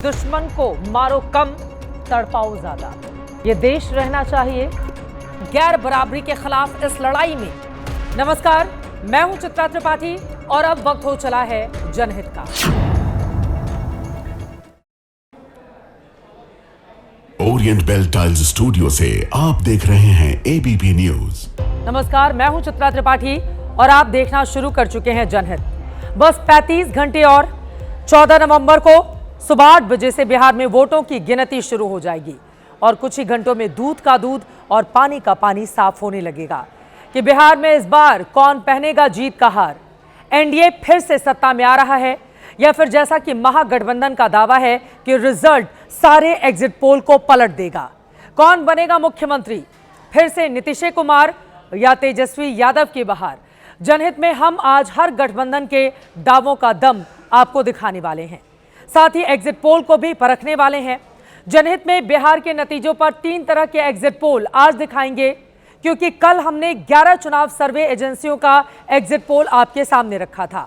दुश्मन को मारो कम, तड़पाओ ज्यादा। ये देश रहना चाहिए गैर बराबरी के खिलाफ इस लड़ाई में। नमस्कार, मैं हूं चित्रा त्रिपाठी और अब वक्त हो चला है जनहित का। ओरिएंट बेल टाइल्स स्टूडियो से आप देख रहे हैं एबीपी न्यूज। नमस्कार, मैं हूं चित्रा त्रिपाठी और आप देखना शुरू कर चुके हैं जनहित। बस 35 घंटे और 14 नवंबर को सुबह 8 बजे से बिहार में वोटों की गिनती शुरू हो जाएगी और कुछ ही घंटों में दूध का दूध और पानी का पानी साफ होने लगेगा कि बिहार में इस बार कौन पहनेगा जीत का हार। एनडीए फिर से सत्ता में आ रहा है या फिर जैसा कि महागठबंधन का दावा है कि रिजल्ट सारे एग्जिट पोल को पलट देगा। कौन बनेगा मुख्यमंत्री, फिर से नीतीश कुमार या तेजस्वी यादव की बहार। जनहित में हम आज हर गठबंधन के दावों का दम आपको दिखाने वाले हैं, साथ ही एग्जिट पोल को भी परखने वाले हैं। जनहित में बिहार के नतीजों पर 3 तरह के एग्जिट पोल आज दिखाएंगे, क्योंकि कल हमने 11 चुनाव सर्वे एजेंसियों का एग्जिट पोल आपके सामने रखा था।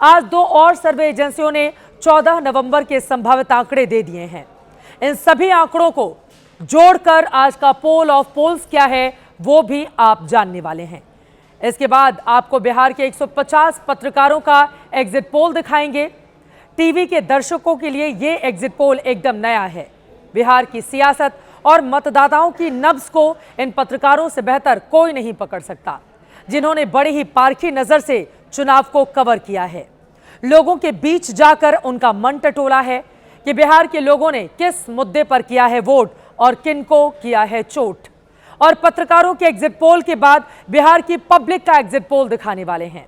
आज 2 और सर्वे एजेंसियों ने 14 नवंबर के संभावित आंकड़े दे दिए हैं। इन सभी आंकड़ों को जोड़कर आज का पोल ऑफ पोल्स क्या है वो भी आप जानने वाले हैं। इसके बाद आपको बिहार के 150 पत्रकारों का एग्जिट पोल दिखाएंगे। टीवी के दर्शकों के लिए ये एग्जिट पोल एकदम नया है। बिहार की सियासत और मतदाताओं की नब्ज को इन पत्रकारों से बेहतर कोई नहीं पकड़ सकता, जिन्होंने बड़ी ही पारखी नजर से चुनाव को कवर किया है। लोगों के बीच जाकर उनका मन टटोला है कि बिहार के लोगों ने किस मुद्दे पर किया है वोट और किनको किया है चोट। और पत्रकारों के एग्जिट पोल के बाद बिहार की पब्लिक का एग्जिट पोल दिखाने वाले हैं।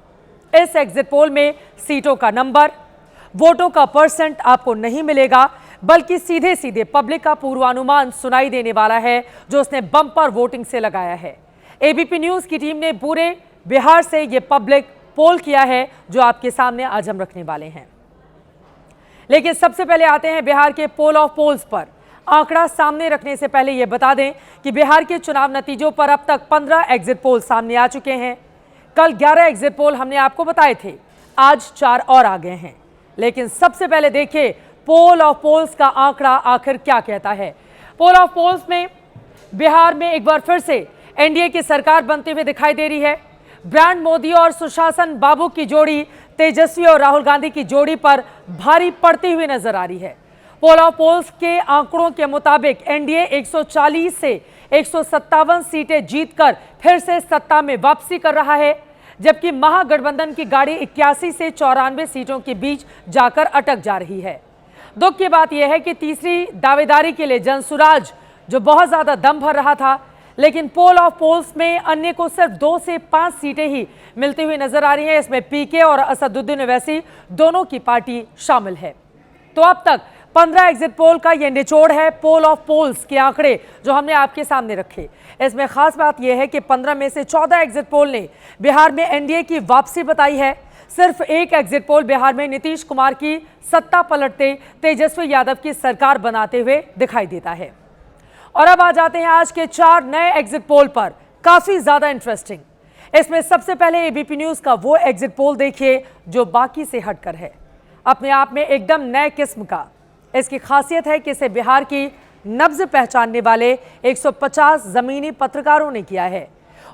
इस एग्जिट पोल में सीटों का नंबर, वोटों का परसेंट आपको नहीं मिलेगा, बल्कि सीधे सीधे पब्लिक का पूर्वानुमान सुनाई देने वाला है जो उसने बम्पर वोटिंग से लगाया है। एबीपी न्यूज की टीम ने पूरे बिहार से ये पब्लिक पोल किया है जो आपके सामने आज हम रखने वाले हैं। लेकिन सबसे पहले आते हैं बिहार के पोल ऑफ पोल्स पर। आंकड़ा सामने रखने से पहले यह बता दें कि बिहार के चुनाव नतीजों पर अब तक 15 एग्जिट पोल सामने आ चुके हैं। कल 11 एग्जिट पोल हमने आपको बताए थे, आज 4 और आ गए हैं। लेकिन सबसे पहले देखिए पोल ऑफ पोल्स का आंकड़ा आखिर क्या कहता है। पोल ऑफ पोल्स में बिहार में एक बार फिर से एनडीए की सरकार बनती हुई दिखाई दे रही है। ब्रांड मोदी और सुशासन बाबू की जोड़ी तेजस्वी और राहुल गांधी की जोड़ी पर भारी पड़ती हुई नजर आ रही है। पोल ऑफ पोल्स के आंकड़ों के मुताबिक एनडीए 140 से 157 सीटें जीतकर फिर से सत्ता में वापसी कर रहा है, जबकि महागठबंधन की गाड़ी 81 से 94 सीटों के बीच जाकर अटक जा रही है। दुख की बात यह है कि तीसरी दावेदारी के लिए जनसुराज जो बहुत ज्यादा दम भर रहा था, लेकिन पोल ऑफ पोल्स में अन्य को सिर्फ 2 से 5 सीटें ही मिलती हुई नजर आ रही हैं। इसमें पीके और असदुद्दीन ओवैसी दोनों की पार्टी शामिल है। तो अब तक 15 एग्जिट पोल का यह निचोड़ है पोल ऑफ पोल्स के आंकड़े जो हमने आपके सामने रखे। इसमें खास बात यह है कि 15 में से 14 एग्जिट पोल ने बिहार में एनडीए की वापसी बताई है। सिर्फ एक एग्जिट पोल बिहार में नीतीश कुमार की सत्ता पलटते तेजस्वी यादव की सरकार बनाते हुए दिखाई देता है। और अब आ जाते हैं आज के 4 नए एग्जिट पोल पर, काफी ज्यादा इंटरेस्टिंग। इसमें सबसे पहले एबीपी न्यूज का वो एग्जिट पोल देखिए जो बाकी से हटकर है, अपने आप में एकदम नए किस्म का। इसकी खासियत है कि इसे बिहार की नब्ज पहचानने वाले 150 जमीनी पत्रकारों ने किया है।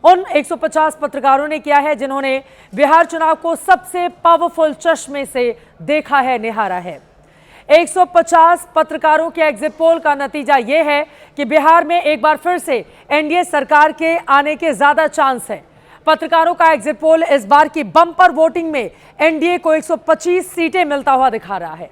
उन 150 पत्रकारों ने किया है जिन्होंने बिहार चुनाव को सबसे पावरफुल चश्मे से देखा है, निहारा है। 150 पत्रकारों के एग्जिट पोल का नतीजा यह है कि बिहार में एक बार फिर से एनडीए सरकार के आने के ज्यादा चांस है। पत्रकारों का एग्जिट पोल इस बार की बम्पर वोटिंग में एनडीए को 125 सीटें मिलता हुआ दिखा रहा है,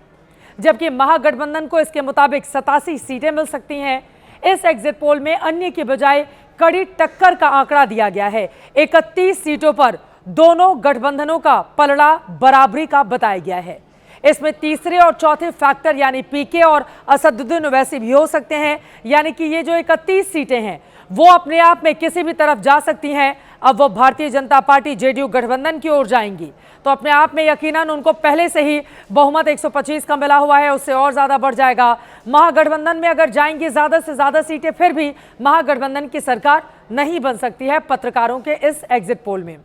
जबकि महागठबंधन को इसके मुताबिक 87 सीटें मिल सकती हैं। इस एग्जिट पोल में अन्य के बजाय कड़ी टक्कर का आंकड़ा दिया गया है। 31 सीटों पर दोनों गठबंधनों का पलड़ा बराबरी का बताया गया है। इसमें तीसरे और चौथे फैक्टर यानी पीके और असदुद्दीन ओवैसी भी हो सकते हैं, यानी कि ये जो 31 सीटें हैं वो अपने आप में किसी भी तरफ जा सकती हैं। अब वो भारतीय जनता पार्टी जेडीयू गठबंधन की ओर जाएंगी तो अपने आप में यकीनन उनको पहले से ही बहुमत 125 का मिला हुआ है, उससे और ज्यादा बढ़ जाएगा। महागठबंधन में अगर जाएंगी ज्यादा से ज्यादा सीटें, फिर भी महागठबंधन की सरकार नहीं बन सकती है। पत्रकारों के इस एग्जिट पोल में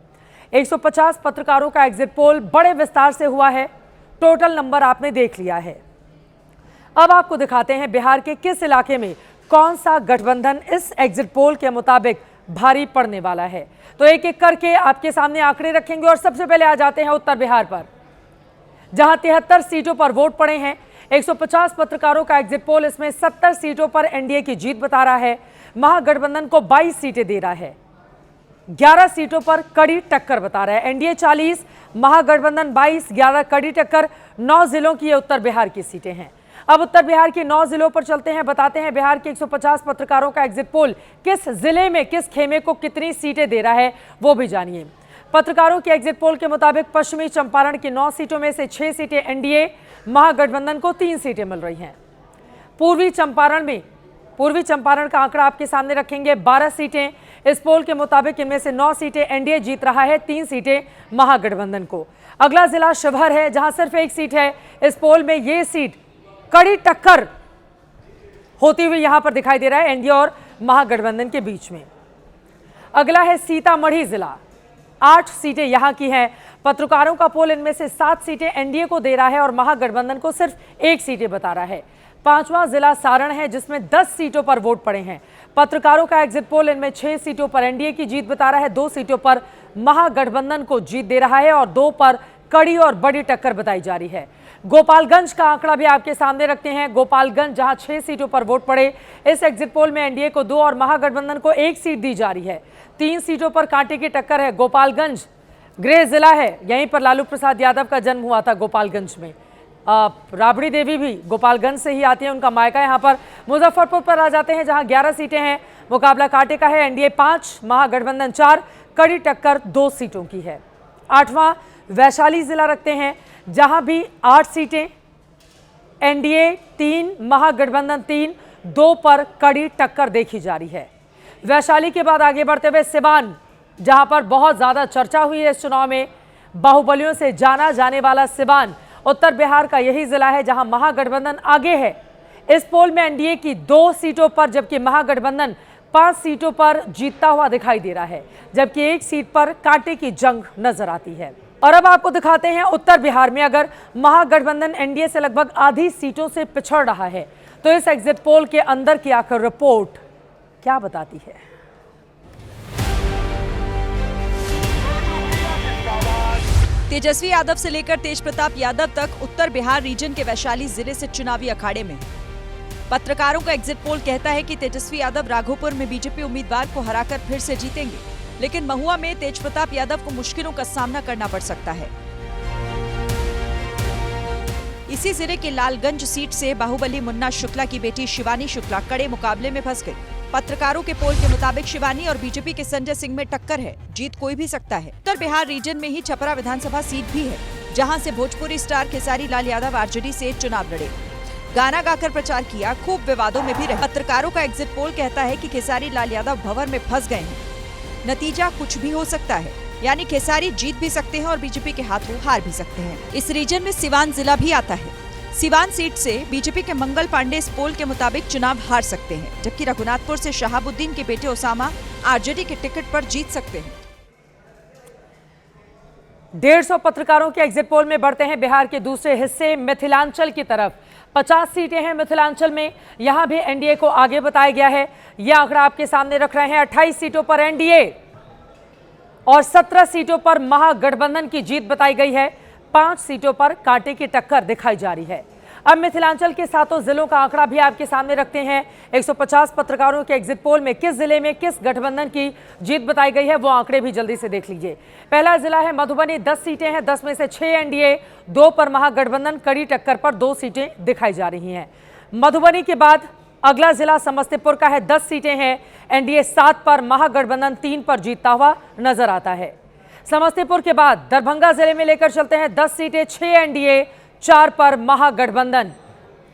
150 पत्रकारों का एग्जिट पोल बड़े विस्तार से हुआ है। टोटल नंबर आपने देख लिया है। अब आपको दिखाते हैं बिहार के किस इलाके में कौन सा गठबंधन इस एग्जिट पोल के मुताबिक भारी पड़ने वाला है। तो एक एक करके आपके सामने आंकड़े रखेंगे और सबसे पहले आ जाते हैं उत्तर बिहार पर, जहां 73 सीटों पर वोट पड़े हैं। 150 पत्रकारों का एग्जिट पोल इसमें 70 सीटों पर एनडीए की जीत बता रहा है। महागठबंधन को 22 सीटें दे रहा है। 11 सीटों पर कड़ी टक्कर बता रहा है। एनडीए 40, महागठबंधन 22, 11 कड़ी टक्कर। 9 जिलों की ये उत्तर बिहार की सीटें हैं। अब उत्तर बिहार के 9 जिलों पर चलते हैं, बताते हैं बिहार के 150 पत्रकारों का एग्जिट पोल किस जिले में किस खेमे को कितनी सीटें दे रहा है वो भी जानिए। पत्रकारों के एग्जिट पोल के मुताबिक पश्चिमी चंपारण की 9 सीटों में से 6 सीटें एनडीए, महागठबंधन को 3 सीटें मिल रही हैं। पूर्वी चंपारण का आंकड़ा आपके सामने रखेंगे, 12 सीटें। इस पोल के मुताबिक इनमें से 9 सीटें एनडीए जीत रहा है, 3 सीटें महागठबंधन को। अगला जिला शिवहर है, जहां सिर्फ 1 सीट है। इस पोल में ये सीट कड़ी टक्कर होती हुई यहां पर दिखाई दे रहा है एनडीए और महागठबंधन के बीच में। अगला है सीतामढ़ी जिला, 8 सीटें यहां की हैं। पत्रकारों का पोल इनमें से 7 सीटें एनडीए को दे रहा है और महागठबंधन को सिर्फ 1 सीटें बता रहा है। 5वां जिला सारण है, जिसमें 10 सीटों पर वोट पड़े हैं। पत्रकारों का एग्जिट पोल इनमें 6 सीटों पर एनडीए की जीत बता रहा है, 2 सीटों पर महागठबंधन को जीत दे रहा है और 2 पर कड़ी और बड़ी टक्कर बताई जा रही है। गोपालगंज का आंकड़ा भी आपके सामने रखते हैं। गोपालगंज, जहां 6 सीटों पर वोट पड़े, इस एग्जिट पोल में एनडीए को 2 और महागठबंधन को 1 सीट दी जा रही है। 3 सीटों पर कांटे की टक्कर है। गोपालगंज गृह जिला है, यहीं पर लालू प्रसाद यादव का जन्म हुआ था गोपालगंज में। राबड़ी देवी भी गोपालगंज से ही आती है, उनका मायका यहाँ पर। मुजफ्फरपुर पर आ जाते हैं, जहां 11 सीटें हैं। मुकाबला कांटे का है, एनडीए 5, महागठबंधन 4, कड़ी टक्कर 2 सीटों की है। 8वां वैशाली जिला रखते हैं, जहां भी 8 सीटें, एनडीए 3, महागठबंधन 3, 2 पर कड़ी टक्कर देखी जा रही है। वैशाली के बाद आगे बढ़ते हुए सिवान, जहां पर बहुत ज्यादा चर्चा हुई है इस चुनाव में, बाहुबलियों से जाना जाने वाला सिवान उत्तर बिहार का यही जिला है जहां महागठबंधन आगे है। इस पोल में एनडीए की 2 सीटों पर, जबकि महागठबंधन 5 सीटों पर जीतता हुआ दिखाई दे रहा है, जबकि 1 सीट पर कांटे की जंग नजर आती है। और अब आपको दिखाते हैं उत्तर बिहार में अगर महागठबंधन एनडीए से लगभग आधी सीटों से पिछड़ रहा है, तो इस एग्जिट पोल के अंदर की आकर रिपोर्ट क्या बताती है। तेजस्वी यादव से लेकर तेज प्रताप यादव तक उत्तर बिहार रीजन के वैशाली जिले से चुनावी अखाड़े में। पत्रकारों का एग्जिट पोल कहता है कि तेजस्वी यादव राघोपुर में बीजेपी उम्मीदवार को हराकर फिर से जीतेंगे, लेकिन महुआ में तेज प्रताप यादव को मुश्किलों का सामना करना पड़ सकता है। इसी जिले के लालगंज सीट से बाहुबली मुन्ना शुक्ला की बेटी शिवानी शुक्ला कड़े मुकाबले में फंस गई। पत्रकारों के पोल के मुताबिक शिवानी और बीजेपी के संजय सिंह में टक्कर है, जीत कोई भी सकता है। उत्तर बिहार रीजन में ही छपरा विधानसभा सीट भी है, जहां से भोजपुरी स्टार खेसारी लाल यादव आरजेडी से चुनाव लड़े। गाना गाकर प्रचार किया, खूब विवादों में भी रहे। पत्रकारों का एग्जिट पोल कहता है कि खेसारी लाल यादव भंवर में फंस गए हैं, नतीजा कुछ भी हो सकता है, यानी खेसारी जीत भी सकते हैं और बीजेपी के हाथों हार भी सकते हैं। इस रीजन में सिवान जिला भी आता है। सिवान सीट से बीजेपी के मंगल पांडे इस पोल के मुताबिक चुनाव हार सकते हैं, जबकि रघुनाथपुर से शहाबुद्दीन के बेटे ओसामा आरजेडी के टिकट पर जीत सकते हैं। 150 पत्रकारों के एग्जिट पोल में बढ़ते हैं बिहार के दूसरे हिस्से मिथिलांचल की तरफ। 50 सीटें हैं मिथिलांचल में, यहां भी एनडीए को आगे बताया गया है। यह आंकड़ा आपके सामने रख रहे हैं। 28 सीटों पर एनडीए और 17 सीटों पर महागठबंधन की जीत बताई गई है। 5 सीटों पर कांटे की टक्कर दिखाई जा रही है। अब मिथिलांचल के 7 जिलों का आंकड़ा भी आपके सामने रखते हैं। 150 पत्रकारों के एग्जिट पोल में किस जिले में किस गठबंधन की जीत बताई गई है, वो आंकड़े भी जल्दी से देख लीजिए। पहला जिला है मधुबनी, 10 सीटें हैं, 10 में से 6 एनडीए, 2 पर महागठबंधन, कड़ी टक्कर पर 2 सीटें दिखाई जा रही हैं। मधुबनी के बाद अगला जिला समस्तीपुर का है, 10 सीटें हैं, एनडीए 7 पर, महागठबंधन 3 पर जीतता हुआ नजर आता है। समस्तीपुर के बाद दरभंगा जिले में लेकर चलते हैं, 10 सीटें, 6 एनडीए, 4 पर महागठबंधन।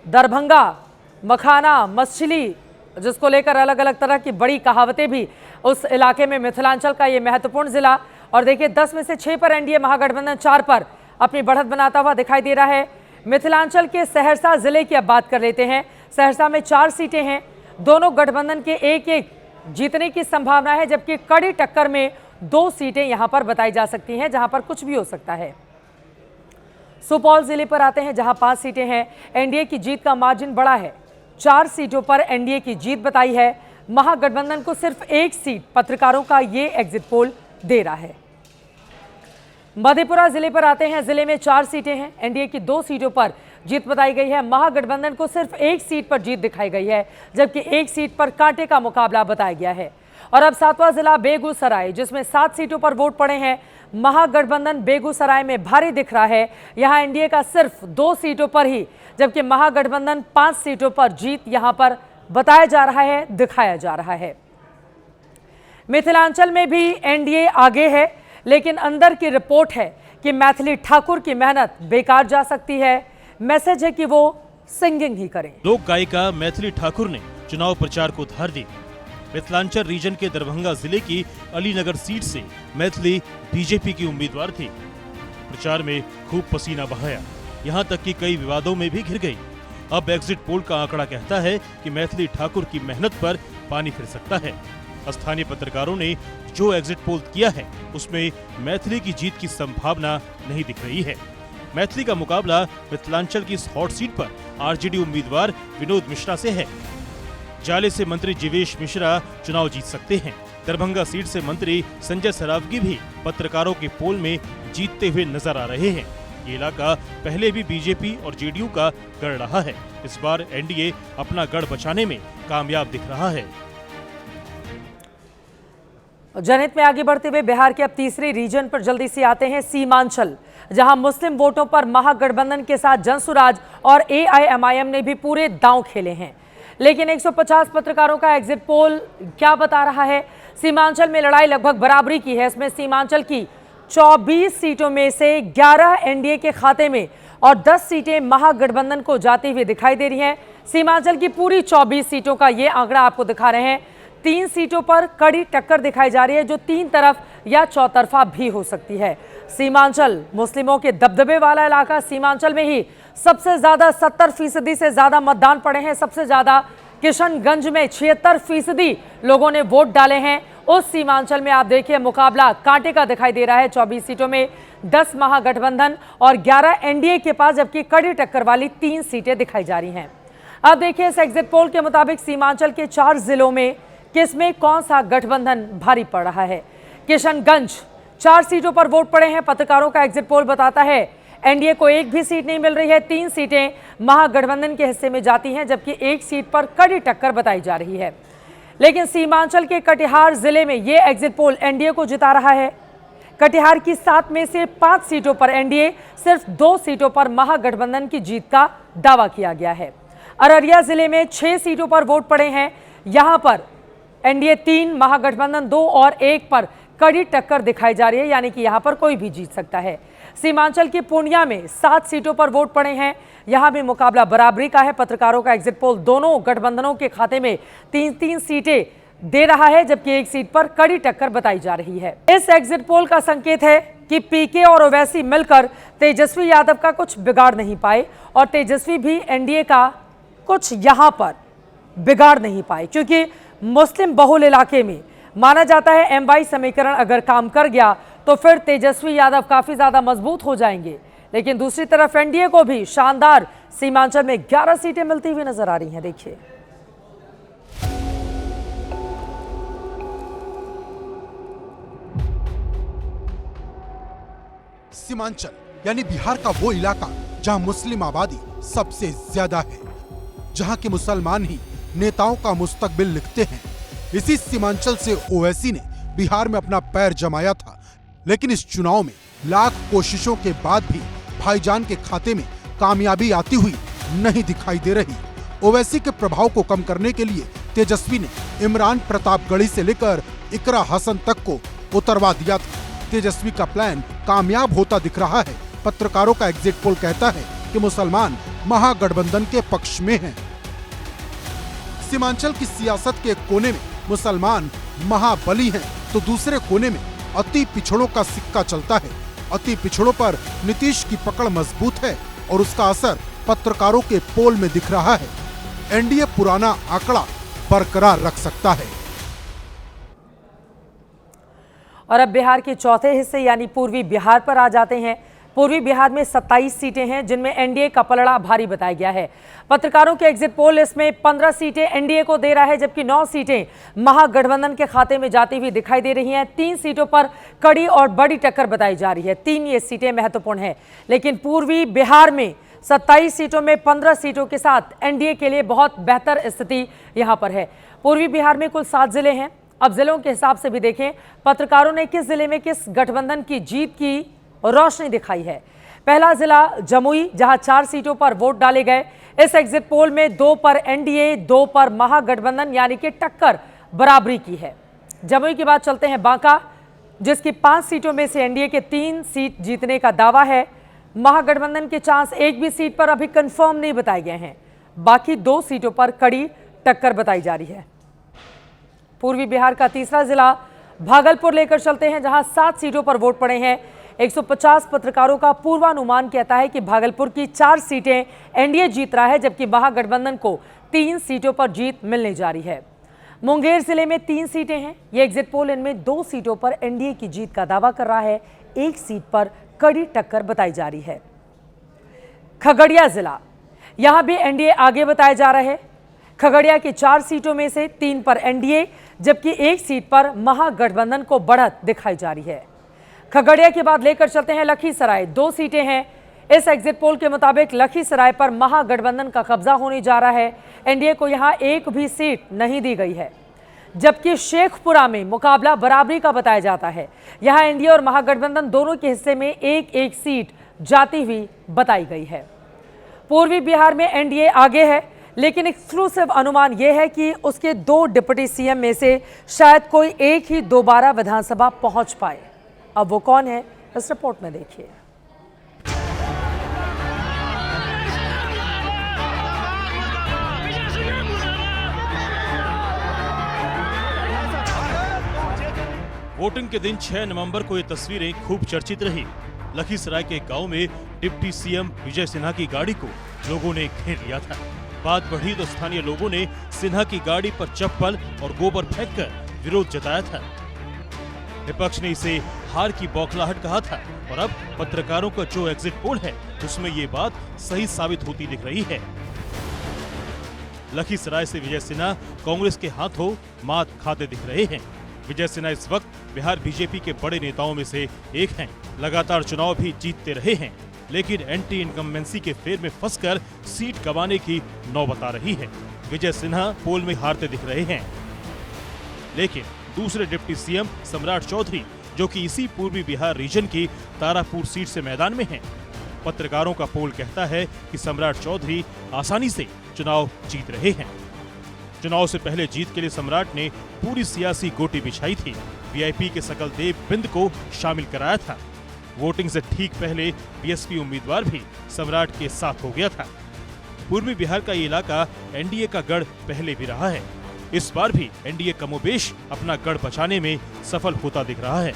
दरभंगा, मखाना, मछली, जिसको लेकर अलग अलग तरह की बड़ी कहावतें भी उस इलाके में, मिथिलांचल का ये महत्वपूर्ण जिला। और देखिए 10 में से 6 पर एनडीए, महागठबंधन 4 पर अपनी बढ़त बनाता हुआ दिखाई दे रहा है। मिथिलांचल के सहरसा जिले की अब बात कर लेते हैं। सहरसा में 4 सीटें हैं, दोनों गठबंधन के 1-1 जीतने की संभावना है, जबकि कड़ी टक्कर में 2 सीटें यहां पर बताई जा सकती हैं, जहां पर कुछ भी हो सकता है। सुपौल जिले पर आते हैं, जहां 5 सीटें हैं। एनडीए की जीत का मार्जिन बड़ा है, 4 सीटों पर एनडीए की जीत बताई है। महागठबंधन को सिर्फ 1 सीट पत्रकारों का ये एग्जिट पोल दे रहा है। मधेपुरा जिले पर आते हैं, जिले में 4 सीटें हैं। एनडीए की 2 सीटों पर जीत बताई गई है। महागठबंधन को सिर्फ 1 सीट पर जीत दिखाई गई है, जबकि 1 सीट पर कांटे का मुकाबला बताया गया है। और अब 7वां जिला बेगूसराय, जिसमें 7 सीटों पर वोट पड़े हैं। महागठबंधन बेगूसराय में भारी दिख रहा है। यहां एनडीए का सिर्फ 2 सीटों पर ही, जबकि महागठबंधन 5 सीटों पर जीत यहां पर बताया जा रहा है, दिखाया जा रहा है। मिथिलांचल में भी एनडीए आगे है, लेकिन अंदर की रिपोर्ट है कि मैथिली ठाकुर की मेहनत बेकार जा सकती है। मैसेज है कि वो सिंगिंग ही करें। लोक गायिका मैथिली ठाकुर ने चुनाव प्रचार को धार दी। मिथिलांचल रीजन के दरभंगा जिले की अलीनगर सीट से मैथिली बीजेपी की उम्मीदवार थी। प्रचार में खूब पसीना बहाया, यहां तक कि कई विवादों में भी घिर गई। अब एग्जिट पोल का आंकड़ा कहता है कि मैथिली ठाकुर की मेहनत पर पानी फिर सकता है। स्थानीय पत्रकारों ने जो एग्जिट पोल किया है, उसमें मैथिली की जीत की संभावना नहीं दिख रही है। मैथिली का मुकाबला मिथिलांचल की इस हॉट सीट पर आरजेडी उम्मीदवार विनोद मिश्रा से है। जाले से मंत्री जीवेश मिश्रा चुनाव जीत सकते हैं। दरभंगा सीट से मंत्री संजय सरावगी भी पत्रकारों के पोल में जीतते हुए नजर आ रहे हैं। ये इलाका पहले भी बीजेपी और जेडीयू का गढ़ रहा है। इस बार एनडीए अपना गढ़ बचाने में कामयाब दिख रहा है। जनहित में आगे बढ़ते हुए बिहार के अब तीसरे रीजन पर जल्दी से आते हैं, सीमांचल, जहां मुस्लिम वोटों पर महागठबंधन के साथ जनसुराज और एआईएमआईएम ने भी पूरे दांव खेले हैं। लेकिन 150 पत्रकारों का एग्जिट पोल क्या बता रहा है? सीमांचल में लड़ाई लगभग बराबरी की है। इसमें सीमांचल की 24 सीटों में से 11 एनडीए के खाते में और 10 सीटें महागठबंधन को जाती हुई दिखाई दे रही हैं। सीमांचल की पूरी 24 सीटों का ये आंकड़ा आपको दिखा रहे हैं। 3 सीटों पर कड़ी टक्कर दिखाई जा रही है, जो 3 तरफ या चौतरफा भी हो सकती है। सीमांचल मुस्लिमों के दबदबे वाला इलाका। सीमांचल में ही सबसे ज्यादा 70% से ज्यादा मतदान पड़े हैं। सबसे ज्यादा किशनगंज में 76% लोगों ने वोट डाले हैं। उस सीमांचल में आप देखिए मुकाबला कांटे का दिखाई दे रहा है। 24 सीटों में 10 महागठबंधन और 11 एनडीए के पास, जबकि कड़ी टक्कर वाली 3 सीटें दिखाई जा रही हैं। अब देखिए इस एग्जिट पोल के मुताबिक सीमांचल के 4 जिलों में किसमें कौन सा गठबंधन भारी पड़ रहा है। किशनगंज 4 सीटों पर वोट पड़े हैं। पत्रकारों का एग्जिट पोल बताता है एनडीए को 1 भी सीट नहीं मिल रही है। 3 सीटें महागठबंधन के हिस्से में जाती हैं, जबकि 1 सीट पर कड़ी टक्कर बताई जा रही है। लेकिन सीमांचल के कटिहार जिले में ये एग्जिट पोल एनडीए को जिता रहा है। कटिहार की 7 में से 5 सीटों पर एनडीए, सिर्फ 2 सीटों पर महागठबंधन की जीत का दावा किया गया है। अररिया जिले में 6 सीटों पर वोट पड़े हैं। यहां पर एनडीए 3, महागठबंधन 2 और 1 पर कड़ी टक्कर दिखाई जा रही है, यानी कि यहां पर कोई भी जीत सकता है। सीमांचल की पूर्णिया में 7 सीटों पर वोट पड़े हैं। यहां भी मुकाबला बराबरी का है। पत्रकारों का एग्जिट पोल दोनों गठबंधनों के खाते में 3-3 सीटें दे रहा है, जबकि 1 सीट पर कड़ी टक्कर बताई जा रही है। इस एग्जिट पोल का संकेत है कि पीके और ओवैसी मिलकर तेजस्वी यादव का कुछ बिगाड़ नहीं पाए, और तेजस्वी भी एनडीए का कुछ यहां पर बिगाड़ नहीं पाए, क्योंकि मुस्लिम बहुल इलाके में माना जाता है एमवाई समीकरण अगर काम कर गया तो फिर तेजस्वी यादव काफी ज्यादा मजबूत हो जाएंगे। लेकिन दूसरी तरफ एनडीए को भी शानदार सीमांचल में 11 सीटें मिलती हुई नजर आ रही हैं। देखिए सीमांचल यानी बिहार का वो इलाका जहां मुस्लिम आबादी सबसे ज्यादा है, जहां के मुसलमान ही नेताओं का मुस्तकबिल लिखते हैं। इसी सीमांचल से ओवैसी ने बिहार में अपना पैर जमाया था, लेकिन इस चुनाव में लाख कोशिशों के बाद भी भाईजान के खाते में कामयाबी आती हुई नहीं दिखाई दे रही। ओवैसी के प्रभाव को कम करने के लिए तेजस्वी ने इमरान प्रतापगढ़ी से लेकर इकरा हसन तक को उतरवा दिया था। तेजस्वी का प्लान कामयाब होता दिख रहा है। पत्रकारों का एग्जिट पोल कहता है कि मुसलमान महागठबंधन के पक्ष में हैं। सीमांचल की सियासत के एक कोने में मुसलमान महाबली हैं, तो दूसरे कोने में अति पिछड़ों का सिक्का चलता है। अति पिछड़ों पर नीतीश की पकड़ मजबूत है और उसका असर पत्रकारों के पोल में दिख रहा है। एनडीए पुराना आंकड़ा बरकरार रख सकता है। और अब बिहार के चौथे हिस्से यानी पूर्वी बिहार पर आ जाते हैं। पूर्वी बिहार में 27 सीटें हैं जिनमें एनडीए का पलड़ा भारी बताया गया है। पत्रकारों के एग्जिट पोल इसमें 15 सीटें एनडीए को दे रहा है, जबकि 9 सीटें महागठबंधन के खाते में जाती हुई दिखाई दे रही हैं। 3 सीटों पर कड़ी और बड़ी टक्कर बताई जा रही है। 3 ये सीटें महत्वपूर्ण हैं, लेकिन पूर्वी बिहार में 27 सीटों में 15 सीटों के साथ एनडीए के लिए बहुत बेहतर स्थिति यहां पर है। पूर्वी बिहार में कुल 7 जिले हैं। अब जिलों के हिसाब से भी देखें पत्रकारों ने किस जिले में किस गठबंधन की जीत की रोशनी दिखाई है। पहला जिला जमुई, जहां 4 सीटों पर वोट डाले गए। इस एग्जिट पोल में 2 पर एनडीए, 2 पर महागठबंधन, यानी कि टक्कर बराबरी की है। जमुई के बाद चलते हैं बांका, जिसकी 5 सीटों में से एनडीए के 3 सीट जीतने का दावा है। महागठबंधन के चांस एक भी सीट पर अभी कंफर्म नहीं बताए गए हैं। बाकी 2 सीटों पर कड़ी टक्कर बताई जा रही है। पूर्वी बिहार का तीसरा जिला भागलपुर लेकर चलते हैं, जहां 7 सीटों पर वोट पड़े हैं। 150 पत्रकारों का पूर्वानुमान कहता है कि भागलपुर की 4 सीटें एनडीए जीत रहा है, जबकि महागठबंधन को 3 सीटों पर जीत मिलने जा रही है। मुंगेर जिले में 3 सीटें हैं। ये एग्जिट पोल इनमें 2 सीटों पर एनडीए की जीत का दावा कर रहा है। 1 सीट पर कड़ी टक्कर बताई जा रही है। खगड़िया जिला, यहां भी एनडीए आगे बताया जा रहा है। खगड़िया की 4 सीटों में से 3 पर एनडीए, जबकि 1 सीट पर महागठबंधन को बढ़त दिखाई जा रही है। खगड़िया के बाद लेकर चलते हैं लखीसराय। 2 सीटें हैं। इस एग्जिट पोल के मुताबिक लखीसराय पर महागठबंधन का कब्जा होने जा रहा है। एनडीए को यहां एक भी सीट नहीं दी गई है, जबकि शेखपुरा में मुकाबला बराबरी का बताया जाता है। यहां एनडीए और महागठबंधन दोनों के हिस्से में एक सीट जाती हुई बताई गई है। पूर्वी बिहार में एनडीए आगे है, लेकिन एक्सक्लूसिव अनुमान यह है कि उसके 2 डिप्टी सीएम में से शायद कोई एक ही दोबारा विधानसभा पहुंच पाए। अब वो कौन है, इस रिपोर्ट में देखिए। वोटिंग के दिन 6 नवंबर को ये तस्वीरें खूब चर्चित रही। लखीसराय के गांव में डिप्टी सीएम विजय सिन्हा की गाड़ी को लोगों ने घेर लिया था। बात बढ़ी तो स्थानीय लोगों ने सिन्हा की गाड़ी पर चप्पल और गोबर फेंककर विरोध जताया था। विपक्ष ने इसे हार की बौखलाहट कहा था और अब पत्रकारों का जो एग्जिट पोल है उसमें ये बात सही साबित होती दिख रही है। लखीसराय से विजय सिन्हा कांग्रेस के हाथों मात खाते दिख रहे हैं। विजय सिन्हा इस वक्त बिहार बीजेपी के बड़े नेताओं में से एक हैं। लगातार चुनाव भी जीतते रहे हैं, लेकिन एंटी इनकम्बेंसी के फेर में फंसकर सीट गंवाने की नौबत आ रही है। विजय सिन्हा पोल में हारते दिख रहे हैं, लेकिन दूसरे डिप्टी सीएम सम्राट चौधरी, जो कि इसी पूर्वी बिहार रीजन की तारापुर सीट से मैदान में हैं, पत्रकारों का पोल कहता है कि सम्राट चौधरी आसानी से चुनाव जीत रहे हैं। चुनाव से पहले जीत के लिए सम्राट ने पूरी सियासी गोटी बिछाई थी। वीआईपी के सकल देव बिंद को शामिल कराया था। वोटिंग से ठीक पहले बीएसपी उम्मीदवार भी सम्राट के साथ हो गया था। पूर्वी बिहार का ये इलाका एनडीए का गढ़ पहले भी रहा है। इस बार भी एनडीए कमोबेश अपना गढ़ बचाने में सफल होता दिख रहा है।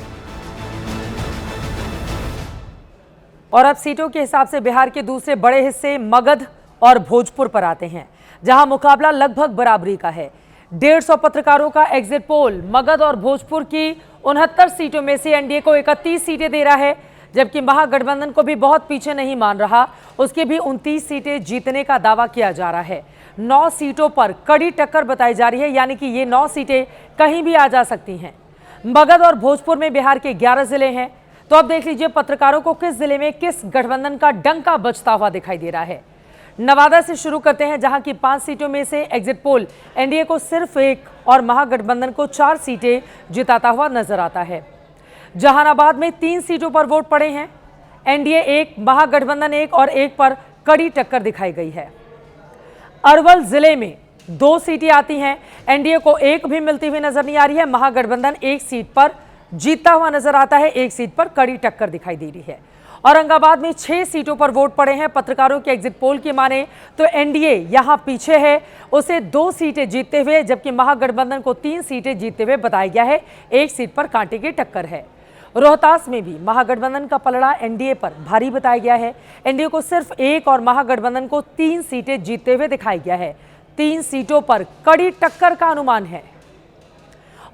और अब सीटों के हिसाब से बिहार के दूसरे बड़े हिस्से मगध और भोजपुर पर आते हैं, जहां मुकाबला लगभग बराबरी का है। 150 पत्रकारों का एग्जिट पोल मगध और भोजपुर की 69 सीटों में से एनडीए को 31 सीटें दे रहा है, जबकि महागठबंधन को भी बहुत पीछे नहीं मान रहा। उसकी भी 29 सीटें जीतने का दावा किया जा रहा है। 9 सीटों पर कड़ी टक्कर बताई जा रही है, यानी कि ये 9 सीटें कहीं भी आ जा सकती हैं। मगध और भोजपुर में बिहार के 11 जिले हैं। तो अब देख लीजिए पत्रकारों को किस जिले में किस गठबंधन का डंका बजता हुआ दिखाई दे रहा है। नवादा से शुरू करते हैं, जहां की 5 सीटों में से एग्जिट पोल एनडीए को सिर्फ 1 और महागठबंधन को 4 सीटें जिताता हुआ नजर आता है। जहानाबाद में 3 सीटों पर वोट पड़े हैं। एनडीए 1, महागठबंधन 1 और 1 पर कड़ी टक्कर दिखाई गई है। अरवल जिले में 2 सीटें आती हैं। एनडीए को 1 भी मिलती हुई नजर नहीं आ रही है। महागठबंधन 1 सीट पर जीतता हुआ नजर आता है। 1 सीट पर कड़ी टक्कर दिखाई दे रही है। औरंगाबाद में 6 सीटों पर वोट पड़े हैं। पत्रकारों के एग्जिट पोल की माने तो एनडीए यहां पीछे है, उसे 2 सीटें जीतते हुए, जबकि महागठबंधन को 3 सीटें जीतते हुए बताया गया है। 1 सीट पर कांटे की टक्कर है। रोहतास में भी महागठबंधन का पलड़ा एनडीए पर भारी बताया गया है। एनडीए को सिर्फ 1 और महागठबंधन को 3 सीटें जीतते हुए दिखाया गया है। 3 सीटों पर कड़ी टक्कर का अनुमान है।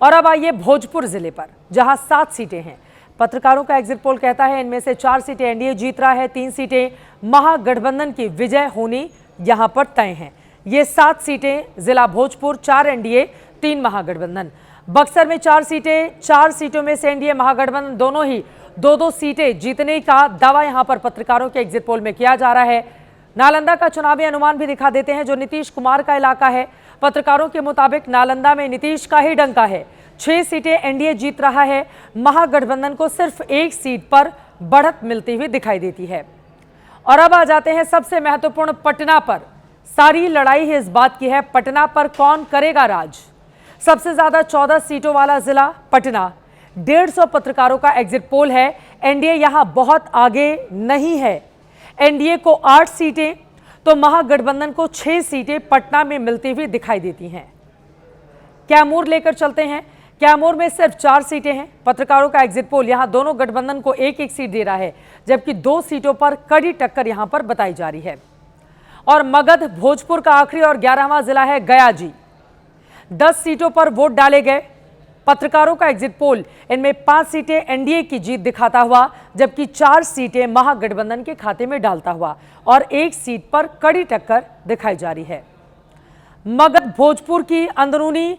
और अब आइए भोजपुर जिले पर, जहां 7 सीटें हैं। पत्रकारों का एग्जिट पोल कहता है इनमें से 4 सीटें एनडीए जीत रहा है, 3 सीटें महागठबंधन की विजय होनी यहां पर तय हैं। ये 7 सीटें जिला भोजपुर, 4 एनडीए, 3 महागठबंधन। बक्सर में 4 सीटें, 4 सीटों में से एनडीए महागठबंधन दोनों ही 2-2 सीटें जीतने का दावा यहां पर पत्रकारों के एग्जिट पोल में किया जा रहा है। नालंदा का चुनावी अनुमान भी दिखा देते हैं, जो नीतीश कुमार का इलाका है। पत्रकारों के मुताबिक नालंदा में नीतीश का ही डंका है। 6 सीटें एनडीए जीत रहा है। महागठबंधन को सिर्फ 1 सीट पर बढ़त मिलती हुई दिखाई देती है। और अब आ जाते हैं सबसे महत्वपूर्ण पटना पर। सारी लड़ाई ही इस बात की है, पटना पर कौन करेगा राज। सबसे ज्यादा 14 सीटों वाला जिला पटना। 150 पत्रकारों का एग्जिट पोल है। एनडीए यहां बहुत आगे नहीं है। एनडीए को 8 सीटें तो महागठबंधन को 6 सीटें पटना में मिलती हुई दिखाई देती हैं। कैमूर लेकर चलते हैं। कैमूर में सिर्फ 4 सीटें हैं। पत्रकारों का एग्जिट पोल यहां दोनों गठबंधन को 1-1 सीट दे रहा है, जबकि 2 सीटों पर कड़ी टक्कर यहां पर बताई जा रही है। और मगध भोजपुर का आखिरी और 11वां जिला है गया जी। 10 सीटों पर वोट डाले गए। पत्रकारों का एग्जिट पोल इनमें 5 सीटें एनडीए की जीत दिखाता हुआ, जबकि 4 सीटें महागठबंधन के खाते में डालता हुआ और 1 सीट पर कड़ी टक्कर दिखाई जा रही है। मगध भोजपुर की अंदरूनी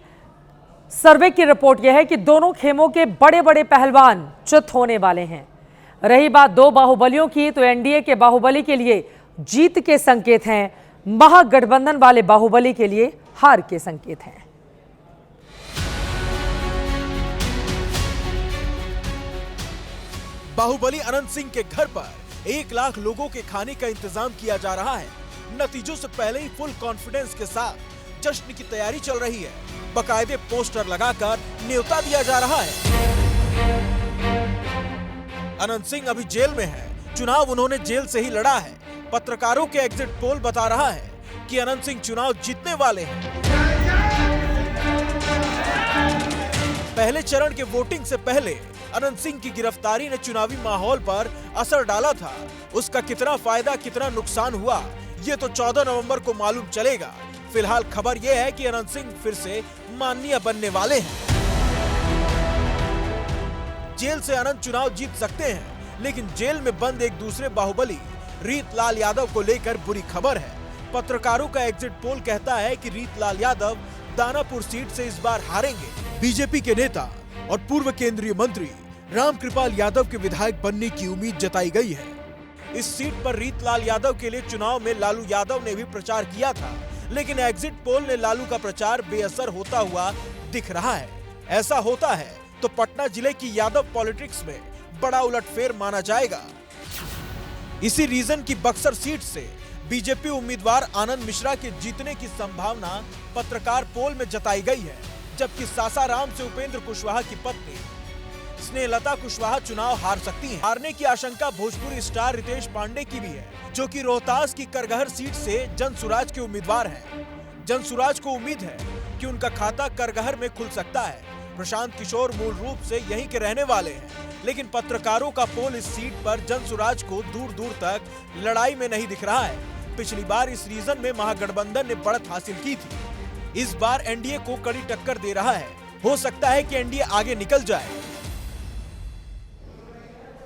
सर्वे की रिपोर्ट यह है कि दोनों खेमों के बड़े बड़े पहलवान चित होने वाले हैं। रही बात 2 बाहुबलियों की, तो एनडीए के बाहुबली के लिए जीत के संकेत हैं, महागठबंधन वाले बाहुबली के लिए हार के संकेत हैं। बाहुबली अनंत सिंह के घर पर 1 लाख लोगों के खाने का इंतजाम किया जा रहा है। नतीजों से पहले ही फुल कॉन्फिडेंस के साथ जश्न की तैयारी चल रही है। बकायदे पोस्टर लगाकर न्योता दिया जा रहा है। अनंत सिंह अभी जेल में है। चुनाव उन्होंने जेल से ही लड़ा है। पत्रकारों के एग्जिट पोल बता रहा है कि अनंत सिंह चुनाव जीतने वाले हैं। पहले चरण के वोटिंग से पहले अनंत सिंह की गिरफ्तारी ने चुनावी माहौल पर असर डाला था। उसका कितना फायदा कितना नुकसान हुआ, ये तो 14 नवंबर को मालूम चलेगा। फिलहाल खबर यह है कि अनंत सिंह फिर से माननीय बनने वाले हैं। जेल से अनंत चुनाव जीत सकते हैं, लेकिन जेल में बंद एक दूसरे बाहुबली रीतलाल यादव को लेकर बुरी खबर है। पत्रकारों का एग्जिट पोल कहता है कि रीतलाल यादव दानापुर सीट से इस बार हारेंगे। बीजेपी के नेता और पूर्व केंद्रीय मंत्री रामकृपाल यादव के विधायक बनने की उम्मीद जताई गई है। इस सीट पर रीतलाल यादव के लिए चुनाव में लालू यादव ने भी प्रचार किया था, लेकिन एग्जिट पोल ने लालू का प्रचार बेअसर होता हुआ दिख रहा है। ऐसा होता है तो पटना जिले की यादव पॉलिटिक्स में बड़ा उलटफेर माना जाएगा। इसी रीजन की बक्सर सीट से बीजेपी उम्मीदवार आनंद मिश्रा के जीतने की संभावना पत्रकार पोल में जताई गई है, जबकि सासाराम से उपेंद्र कुशवाहा की पत्नी स्नेहलता कुशवाहा चुनाव हार सकती हैं। हारने की आशंका भोजपुरी स्टार रितेश पांडे की भी है, जो कि रोहतास की करगहर सीट से जनसुराज के उम्मीदवार हैं। जनसुराज को उम्मीद है कि उनका खाता करगहर में खुल सकता है। प्रशांत किशोर मूल रूप से यहीं के रहने वाले हैं, लेकिन पत्रकारों का पोल इस सीट पर जनसुराज को दूर दूर तक लड़ाई में नहीं दिख रहा है। पिछली बार इस रीजन में महागठबंधन ने बढ़त हासिल की थी। इस बार एनडीए को कड़ी टक्कर दे रहा है। हो सकता है कि एनडीए आगे निकल जाए।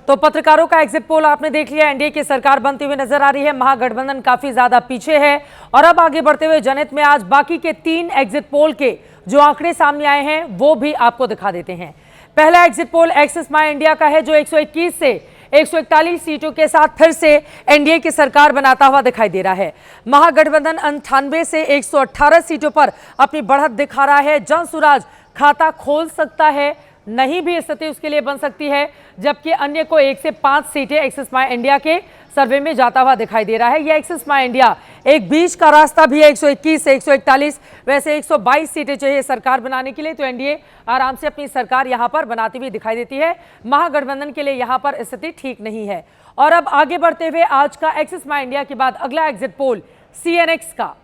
तो पत्रकारों का एग्जिट पोल आपने देख लिया। एनडीए की सरकार बनती हुई नजर आ रही है। महागठबंधन काफी ज्यादा पीछे है। और अब आगे बढ़ते हुए जनहित में आज बाकी के 3 एग्जिट पोल के जो आंकड़े सामने आए हैं वो भी आपको दिखा देते हैं। पहला एग्जिट पोल एक्सिस माई इंडिया का है, जो 121 से 141 सीटों के साथ फिर से एनडीए की सरकार बनाता हुआ दिखाई दे रहा है। महागठबंधन 98 से 118 सीटों पर अपनी बढ़त दिखा रहा है। जनसुराज खाता खोल सकता है, नहीं भी स्थिति उसके लिए बन सकती है, जबकि अन्य को 1 से 5 सीटें एक्सिस माई इंडिया के सर्वे में जाता हुआ दिखाई दे रहा है। यह एक्सिस माई इंडिया एक बीच का रास्ता भी है, 121 से 141, वैसे 122 सीटें चाहिए सरकार बनाने के लिए, तो एनडीए आराम से अपनी सरकार यहां पर बनाती हुई दिखाई देती है। महागठबंधन के लिए यहां पर स्थिति ठीक नहीं है। और अब आगे बढ़ते हुए आज का एक्सिस माई इंडिया के बाद अगला एग्जिट पोल सीएनएक्स का,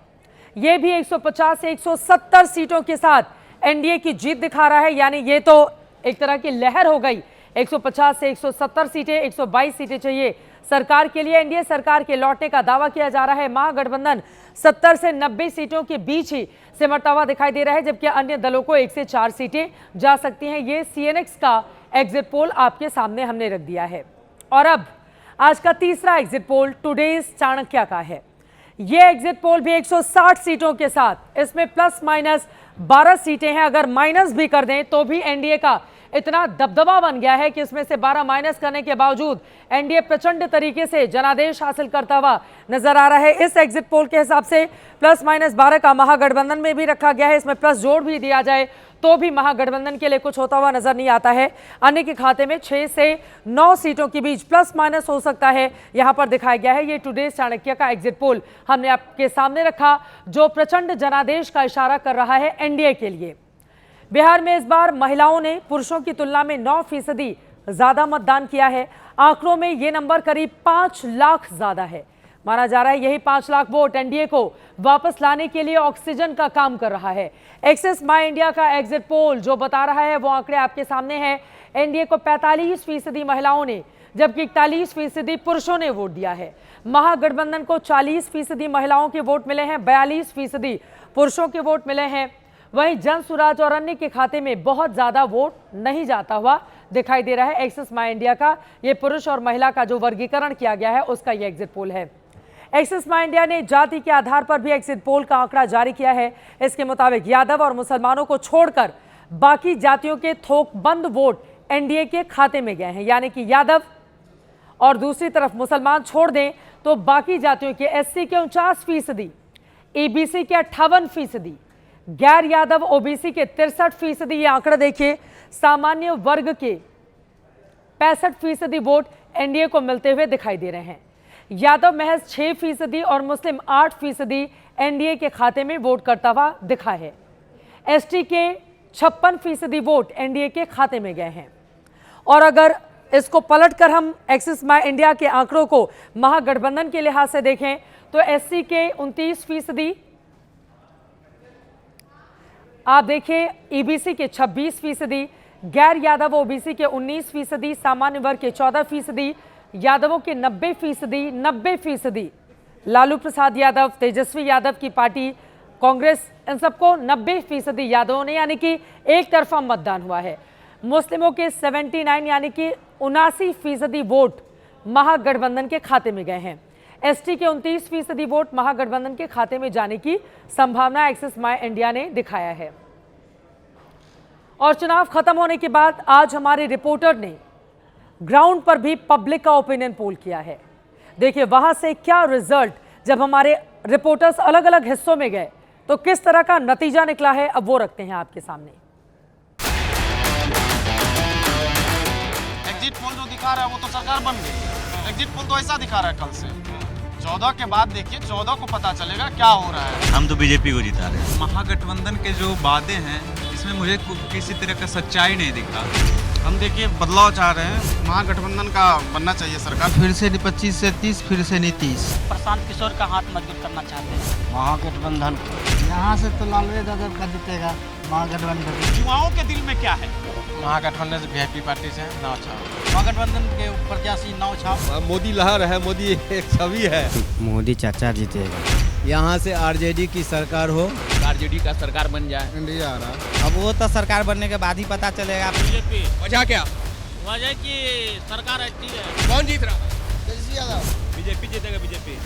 यह भी 150 से 170 सीटों के साथ एनडीए की जीत दिखा रहा है। यानी ये तो एक तरह की लहर हो गई। 150 से 170 सीटें, 122 सीटें चाहिए सरकार के लिए। एनडीए सरकार के लौटने का दावा किया जा रहा है। महागठबंधन 70 से 90 सीटों के बीच ही सिमटता हुआ दिखाई दे रहा है, जबकि अन्य दलों को 1 से 4 सीटें जा सकती हैं। ये सीएनएक्स का एग्जिट पोल आपके सामने हमने रख दिया है। और अब आज का तीसरा एग्जिट पोल टुडेज चाणक्य का है। यह एग्जिट पोल भी 160 सीटों के साथ, इसमें प्लस माइनस 12 सीटें हैं। अगर माइनस भी कर दें तो भी एनडीए का इतना दबदबा बन गया है कि इसमें से 12 माइनस करने के बावजूद एनडीए प्रचंड तरीके से जनादेश हासिल करता हुआ नजर आ रहा है। इस एग्जिट पोल के हिसाब से प्लस माइनस 12 का महागठबंधन में भी रखा गया है। इसमें प्लस जोड़ भी दिया जाए तो भी महागठबंधन के लिए कुछ होता हुआ नजर नहीं आता है। अन्य के खाते में 6 से 9 सीटों के बीच प्लस माइनस हो सकता है, यहां पर दिखाया गया है। ये टुडेज चाणक्य का एग्जिट पोल हमने आपके सामने रखा, जो प्रचंड जनादेश का इशारा कर रहा है एनडीए के लिए। बिहार में इस बार महिलाओं ने पुरुषों की तुलना में 9% ज्यादा मतदान किया है। आंकड़ों में ये नंबर करीब 5 लाख ज्यादा है। माना जा रहा है यही 5 लाख वोट एनडीए को वापस लाने के लिए ऑक्सीजन का काम कर रहा है। एक्सिस माई इंडिया का एग्जिट पोल जो बता रहा है वो आंकड़े आपके सामने हैं। एनडीए को 45% महिलाओं ने जबकि 41% पुरुषों ने वोट दिया है। महागठबंधन को 40% महिलाओं के वोट मिले हैं, 42% पुरुषों के वोट मिले हैं। वहीं जन स्वराज और अन्य के खाते में बहुत ज्यादा वोट नहीं जाता हुआ दिखाई दे रहा है। एक्सिस माई इंडिया का ये पुरुष और महिला का जो वर्गीकरण किया गया है उसका ये एग्जिट पोल है। एक्सिस माई इंडिया ने जाति के आधार पर भी एग्जिट पोल का आंकड़ा जारी किया है। इसके मुताबिक यादव और मुसलमानों को छोड़कर बाकी जातियों के थोकबंद वोट एनडीए के खाते में गए हैं। यानी कि यादव और दूसरी तरफ मुसलमान छोड़ दें तो बाकी जातियों के एससी के 49%, ईबीसी के 58%, गैर यादव ओबीसी के 63%, ये आंकड़ा देखिए, सामान्य वर्ग के 65% वोट एनडीए को मिलते हुए दिखाई दे रहे हैं। यादव महज 6% और मुस्लिम 8% एनडीए के खाते में वोट करता हुआ दिखा है। एसटी के 56% वोट एनडीए के खाते में गए हैं। और अगर इसको पलटकर हम एक्सिस माई इंडिया के आंकड़ों को महागठबंधन के लिहाज से देखें तो एससी के 29%, आप देखिए ईबीसी के 26%, गैर यादव ओबीसी के 19%, सामान्य वर्ग के 14%, यादवों के 90%, लालू प्रसाद यादव, तेजस्वी यादव की पार्टी कांग्रेस, इन सबको 90% यादवों ने यानी कि एक तरफा मतदान हुआ है। मुस्लिमों के 79 यानी कि 79% वोट महागठबंधन के खाते में गए हैं। एसटी के 29% वोट महागठबंधन के खाते में जाने की संभावना एक्सिस माई इंडिया ने दिखाया है। और चुनाव खत्म होने के बाद आज हमारे रिपोर्टर ने ग्राउंड पर भी पब्लिक का ओपिनियन पोल किया है। देखिए वहां से क्या रिजल्ट, जब हमारे रिपोर्टर्स अलग अलग हिस्सों में गए तो किस तरह का नतीजा निकला है, अब वो रखते हैं आपके सामने। एग्जिट पोल जो दिखा रहा है वो तो सरकार बन गई। एग्जिट पोल तो ऐसा दिखा रहा है कल से 14 के बाद देखिए 14 को पता चलेगा क्या हो रहा है। हम तो बीजेपी को जिता रहे हैं। महागठबंधन के जो वादे हैं इसमें मुझे किसी तरह का सच्चाई नहीं दिखा। हम देखिए बदलाव चाह रहे हैं, महागठबंधन का बनना चाहिए सरकार। फिर से 25 से 30, फिर से नहीं 30। प्रशांत किशोर का हाथ मजबूत करना चाहते हैं महागठबंधन यहाँ से तो लालू यादव का जीतेगा महागठबंधन। युवाओं के दिल में क्या है? महागठबंधन से वीआईपी पार्टी से नाव छाप। महागठबंधन के प्रत्याशी नाव छाप। मोदी लहर है, मोदी एक छवि है। मोदी चाचा जीतेगा। यहाँ से आरजेडी की सरकार हो, आरजेडी का सरकार बन जाए। इंडिया आ रहा। अब वो तो सरकार बनने के बाद ही पता चलेगा। बीजेपी वजह क्या? वजह की सरकार अच्छी है। कौन जीत रहा? तेजस्वी यादव। बीजेपी जीतेगा। बीजेपी।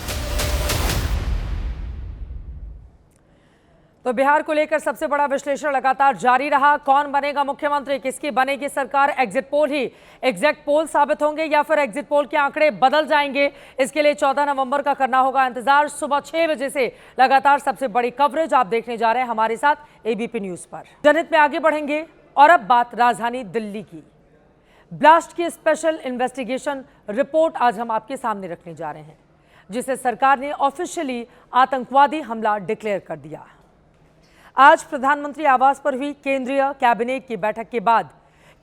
तो बिहार को लेकर सबसे बड़ा विश्लेषण लगातार जारी रहा। कौन बनेगा मुख्यमंत्री, किसकी बनेगी सरकार, एग्जिट पोल ही एग्जैक्ट पोल साबित होंगे या फिर एग्जिट पोल के आंकड़े बदल जाएंगे, इसके लिए 14 नवंबर का करना होगा इंतजार। सुबह 6 बजे से लगातार सबसे बड़ी कवरेज आप देखने जा रहे हैं हमारे साथ एबीपी न्यूज पर। जनहित में आगे बढ़ेंगे और अब बात राजधानी दिल्ली की। ब्लास्ट की स्पेशल इन्वेस्टिगेशन रिपोर्ट आज हम आपके सामने रखने जा रहे हैं, जिसे सरकार ने ऑफिशियली आतंकवादी हमला डिक्लेयर कर दिया। आज प्रधानमंत्री आवास पर हुई केंद्रीय कैबिनेट की बैठक के बाद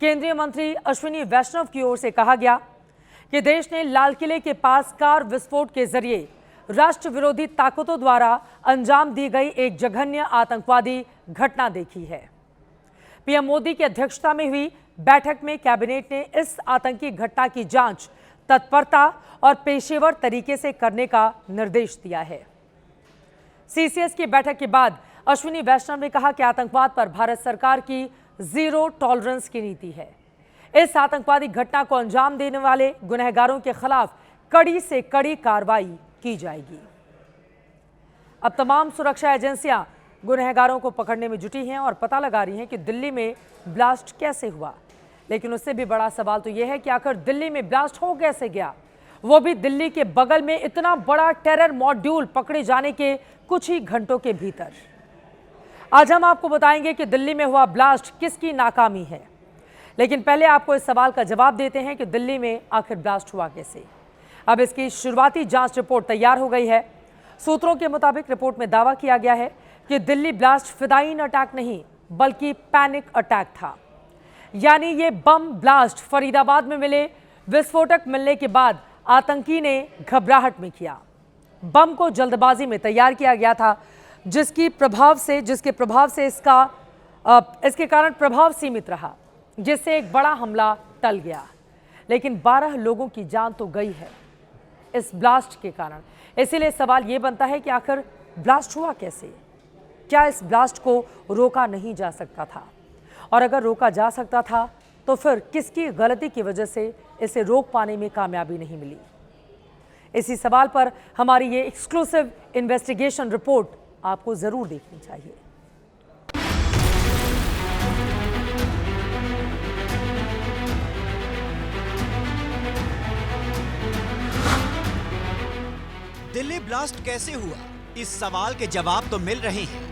केंद्रीय मंत्री अश्विनी वैष्णव की ओर से कहा गया कि देश ने लाल किले के पास कार विस्फोट के जरिए राष्ट्र विरोधी ताकतों द्वारा अंजाम दी गई एक जघन्य आतंकवादी घटना देखी है। पीएम मोदी की अध्यक्षता में हुई बैठक में कैबिनेट ने इस आतंकी घटना की जांच तत्परता और पेशेवर तरीके से करने का निर्देश दिया है। सीसीएस की बैठक के बाद अश्विनी वैष्णव ने कहा कि आतंकवाद पर भारत सरकार की जीरो टॉलरेंस की नीति है। इस आतंकवादी घटना को अंजाम देने वाले गुनहगारों के खिलाफ कड़ी से कड़ी कार्रवाई की जाएगी। अब तमाम सुरक्षा एजेंसियां गुनहगारों को पकड़ने में जुटी हैं और पता लगा रही हैं कि दिल्ली में ब्लास्ट कैसे हुआ। लेकिन उससे भी बड़ा सवाल तो यह है कि आखिर दिल्ली में ब्लास्ट हो कैसे गया, वो भी दिल्ली के बगल में इतना बड़ा टेरर मॉड्यूल पकड़े जाने के कुछ ही घंटों के भीतर। आज हम आपको बताएंगे कि दिल्ली में हुआ ब्लास्ट किसकी नाकामी है। लेकिन पहले आपको इस सवाल का जवाब देते हैं कि दिल्ली में आखिर ब्लास्ट हुआ कैसे। अब इसकी शुरुआती जांच रिपोर्ट तैयार हो गई है। सूत्रों के मुताबिक रिपोर्ट में दावा किया गया है कि दिल्ली ब्लास्ट फिदायीन अटैक नहीं बल्कि पैनिक अटैक था। यानी ये बम ब्लास्ट फरीदाबाद में मिले विस्फोटक मिलने के बाद आतंकी ने घबराहट में किया। बम को जल्दबाजी में तैयार किया गया था, जिसके प्रभाव से इसके कारण प्रभाव सीमित रहा, जिससे एक बड़ा हमला टल गया। लेकिन 12 लोगों की जान तो गई है इस ब्लास्ट के कारण। इसीलिए सवाल ये बनता है कि आखिर ब्लास्ट हुआ कैसे? क्या इस ब्लास्ट को रोका नहीं जा सकता था? और अगर रोका जा सकता था तो फिर किसकी गलती की वजह से इसे रोक पाने में कामयाबी नहीं मिली? इसी सवाल पर हमारी ये एक्सक्लूसिव इन्वेस्टिगेशन रिपोर्ट आपको जरूर देखनी चाहिए। दिल्ली ब्लास्ट कैसे हुआ, इस सवाल के जवाब तो मिल रहे हैं,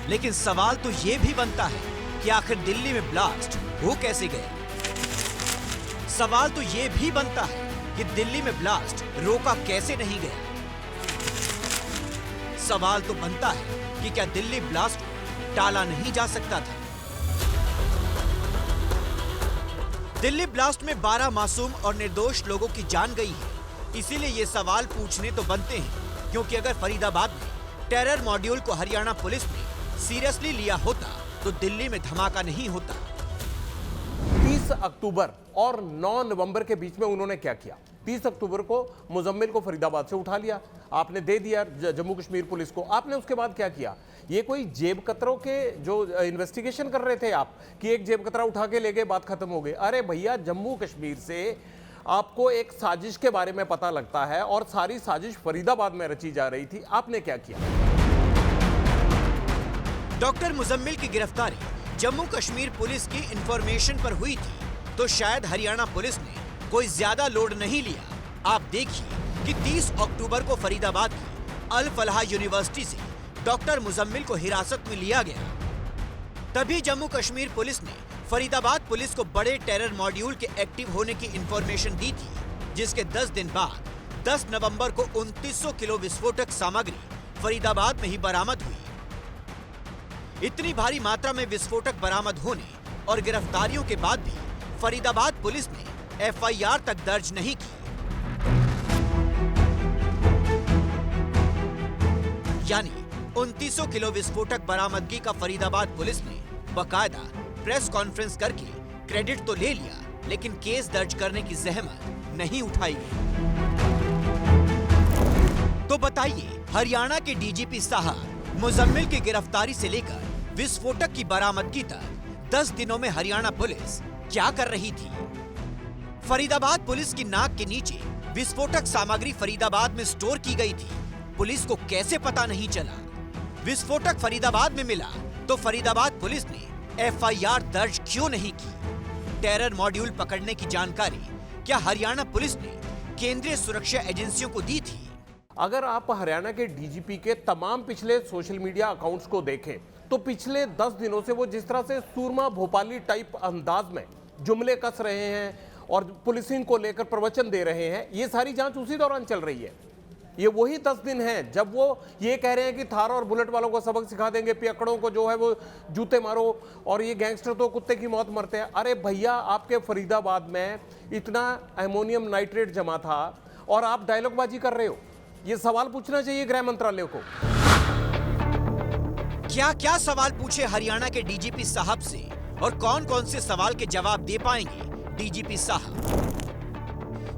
लेकिन सवाल तो यह भी बनता है कि आखिर दिल्ली में ब्लास्ट हो कैसे गया। सवाल तो यह भी बनता है कि दिल्ली में ब्लास्ट रोका कैसे नहीं गया। सवाल तो बनता है कि क्या दिल्ली ब्लास्ट को टाला नहीं जा सकता था। दिल्ली ब्लास्ट में 12 मासूम और निर्दोष लोगों की जान गई है। इसीलिए ये सवाल पूछने तो बनते हैं, क्योंकि अगर फरीदाबाद में टेरर मॉड्यूल को हरियाणा पुलिस ने सीरियसली लिया होता तो दिल्ली में धमाका नहीं होता। 30 अक्टूबर और 9 नवंबर के बीच में उन्होंने क्या किया? 30 अक्टूबर को मुजम्मिल को फरीदाबाद से उठा लिया, आपने दे दिया जम्मू कश्मीर पुलिस को। आपने उसके बाद क्या किया? ये कोई जेब कतरों के जो इन्वेस्टिगेशन कर रहे थे आप कि एक जेब कतरा उठा के ले गए, बात खत्म हो गई। अरे भैया, जम्मू कश्मीर से आपको एक साजिश के बारे में पता लगता है और सारी साजिश फरीदाबाद में रची जा रही थी। आपने क्या किया? डॉक्टर मुजम्मिल की गिरफ्तारी जम्मू कश्मीर पुलिस की इंफॉर्मेशन पर हुई थी, तो शायद हरियाणा पुलिस ने कोई ज्यादा लोड नहीं लिया। आप देखिए कि 30 अक्टूबर को फरीदाबाद की अल फलाह यूनिवर्सिटी से डॉक्टर मुजम्मिल को हिरासत में लिया गया। तभी जम्मू कश्मीर पुलिस ने फरीदाबाद पुलिस को बड़े टेरर मॉड्यूल के एक्टिव होने की इंफॉर्मेशन दी थी, जिसके 10 दिन बाद 10 नवंबर को 2900 किलो विस्फोटक सामग्री फरीदाबाद में ही बरामद हुई। इतनी भारी मात्रा में विस्फोटक बरामद होने और गिरफ्तारियों के बाद भी फरीदाबाद पुलिस ने एफआईआर तक दर्ज नहीं की। यानी 2900 किलो विस्फोटक बरामदगी का फरीदाबाद पुलिस ने बकायदा प्रेस कॉन्फ्रेंस करके क्रेडिट तो ले लिया, लेकिन केस दर्ज करने की जहमत नहीं उठाई गई। तो बताइए, हरियाणा के डीजीपी साहब मुजम्मिल की गिरफ्तारी से लेकर विस्फोटक की बरामदगी तक 10 दिनों में हरियाणा पुलिस क्या कर रही थी? फरीदाबाद पुलिस की नाक के नीचे विस्फोटक सामग्री फरीदाबाद में स्टोर की गई थी, पुलिस को कैसे पता नहीं चला? विस्फोटक फरीदाबाद में मिला तो फरीदाबाद पुलिस ने एफआईआर दर्ज क्यों नहीं की? टेरर मॉड्यूल पकड़ने की जानकारी क्या हरियाणा पुलिस ने केंद्रीय सुरक्षा एजेंसियों को दी थी? अगर आप हरियाणा के डीजीपी के तमाम पिछले सोशल मीडिया अकाउंट्स को देखें तो पिछले 10 दिनों से वो जिस तरह से सूरमा भोपाली टाइप अंदाज में जुमले कस रहे हैं और पुलिसिंग को लेकर प्रवचन दे रहे हैं, ये सारी जांच उसी दौरान चल रही है। ये वही 10 दिन हैं जब वो ये कह रहे हैं कि थार और बुलेट वालों को सबक सिखा देंगे, पियकड़ों को जो है वो जूते मारो और ये गैंगस्टर तो कुत्ते की मौत मरते हैं। अरे भैया, आपके फरीदाबाद में इतना एमोनियम नाइट्रेट जमा था और आप डायलॉगबाजी कर रहे हो। ये सवाल पूछना चाहिए गृह मंत्रालय को। क्या क्या सवाल पूछे हरियाणा के डीजीपी साहब से और कौन कौन से सवाल के जवाब दे पाएंगे डीजीपी साहब?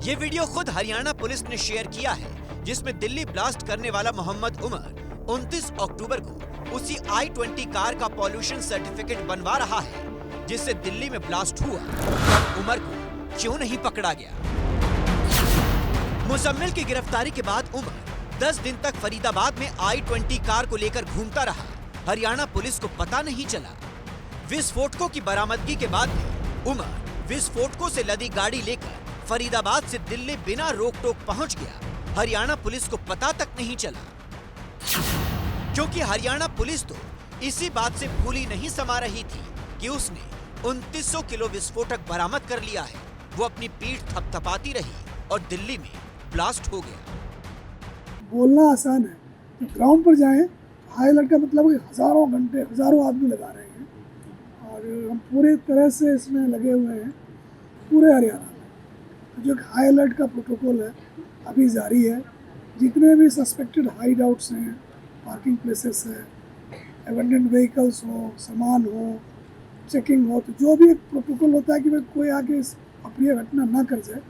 ये वीडियो खुद हरियाणा पुलिस ने शेयर किया है, जिसमें दिल्ली ब्लास्ट करने वाला मोहम्मद उमर 29 अक्टूबर को उसी i20 कार का पॉल्यूशन सर्टिफिकेट बनवा रहा है। जिससे दिल्ली में ब्लास्ट हुआ, तब उमर को क्यों नहीं पकड़ा गया? मुजम्मिल की गिरफ्तारी के बाद उमर 10 दिन तक फरीदाबाद में I-20 कार को लेकर घूमता रहा। हरियाणा पुलिस को पता नहीं चला। विस्फोटकों की बरामदगी के बाद में उमर विस्फोटकों से लदी गाड़ी लेकर फरीदाबाद से दिल्ली बिना रोक टोक पहुंच गया। हरियाणा पुलिस को पता तक नहीं चला, क्योंकि हरियाणा पुलिस तो इसी बात से फूली नहीं समा रही थी कि उसने 2900 किलो विस्फोटक बरामद कर लिया है। वो अपनी पीठ थपथपाती रही और दिल्ली में ब्लास्ट हो गया। बोलना आसान है, तो ग्राउंड पर जाएं, हाई अलर्ट का मतलब कि हजारों घंटे हजारों आदमी लगा रहे हैं और हम पूरी तरह से इसमें लगे हुए हैं पूरे हरियाणा में। जो हाई अलर्ट का प्रोटोकॉल है अभी जारी है। जितने भी सस्पेक्टेड हाइड आउट्स हैं, पार्किंग प्लेसेस है, एबंडेंट व्हीकल्स हो, सामान हो, चेकिंग हो, तो जो भी एक प्रोटोकॉल होता है कि भाई कोई आगे इस अप्रिय घटना ना कर जाए।